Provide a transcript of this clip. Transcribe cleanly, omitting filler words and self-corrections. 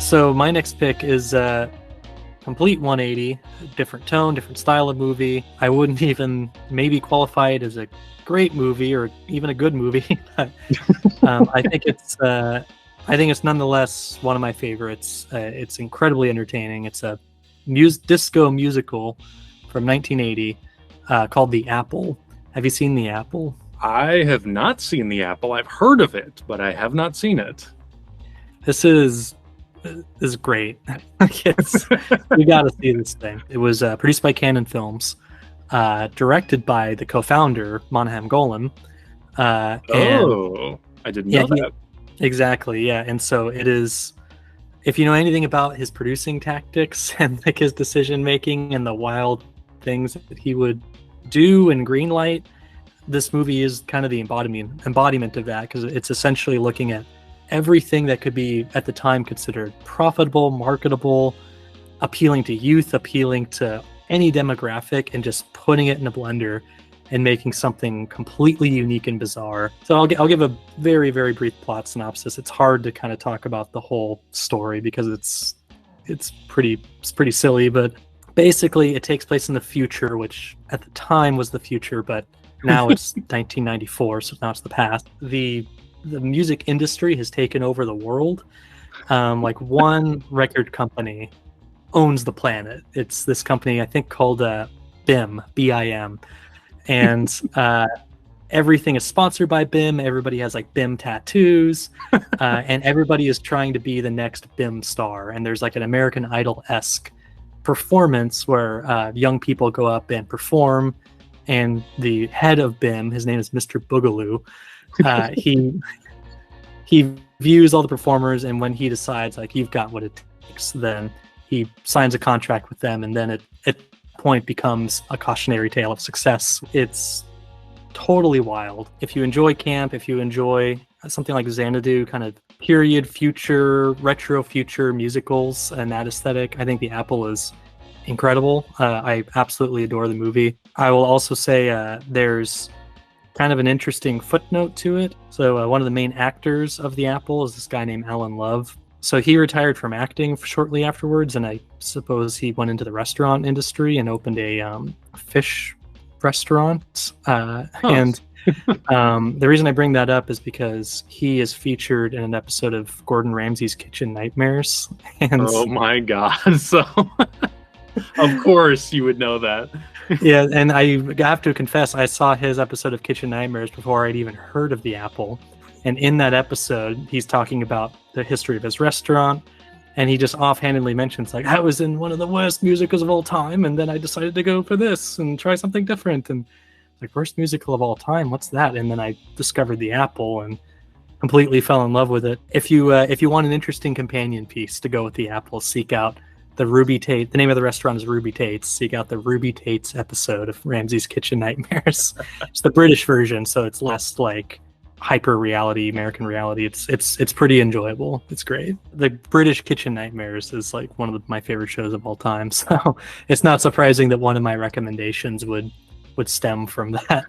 So my next pick is complete 180, different tone, different style of movie. I wouldn't even maybe qualify it as a great movie or even a good movie. But, I think it's nonetheless one of my favorites. It's incredibly entertaining. It's a disco musical from 1980 called The Apple. Have you seen The Apple? I have not seen The Apple. I've heard of it, but I have not seen it. This is great. You got to see this thing. It was produced by Canon Films, directed by the co-founder Monahan Golan. I didn't know that. Exactly, yeah. And so it is. If you know anything about his producing tactics and like his decision making and the wild things that he would do and greenlight, this movie is kind of the embodiment of that, because it's essentially looking at everything that could be at the time considered profitable, marketable, appealing to youth, appealing to any demographic, and just putting it in a blender and making something completely unique and bizarre. So I'll give a very, very brief plot synopsis. It's hard to kind of talk about the whole story because it's pretty silly, but basically it takes place in the future, which at the time was the future, but now it's 1994, so now it's the past. The music industry has taken over the world. Like one record company owns the planet. It's this company, I think, called BIM, B-I-M. And everything is sponsored by BIM. Everybody has like BIM tattoos, and everybody is trying to be the next BIM star. And there's like an American Idol-esque performance where young people go up and perform. And the head of BIM, his name is Mr. Boogaloo. He views all the performers, and when he decides like you've got what it takes, then he signs a contract with them, and then it point becomes a cautionary tale of success. It's totally wild. If you enjoy camp, if you enjoy something like Xanadu, kind of period future, retro future musicals and that aesthetic, I think The Apple is incredible. I absolutely adore the movie. I will also say there's kind of an interesting footnote to it. So one of the main actors of The Apple is this guy named Alan Love. So he retired from acting shortly afterwards, and I suppose he went into the restaurant industry and opened a fish restaurant. And the reason I bring that up is because he is featured in an episode of Gordon Ramsay's Kitchen Nightmares. And oh my God. So of course you would know that. Yeah, and I have to confess, I saw his episode of Kitchen Nightmares before I'd even heard of The Apple. And in that episode, he's talking about the history of his restaurant, and he just offhandedly mentions, like, I was in one of the worst musicals of all time, and then I decided to go for this and try something different. And like, worst musical of all time? What's that? And then I discovered The Apple and completely fell in love with it. If you want an interesting companion piece to go with The Apple, seek out the Ruby Tate. The name of the restaurant is Ruby Tate's. Seek out the Ruby Tate's episode of Ramsay's Kitchen Nightmares. It's the British version, so it's less like hyper reality, American reality. It's pretty enjoyable. It's great. The British Kitchen Nightmares is like one of my favorite shows of all time. So it's not surprising that one of my recommendations would stem from that.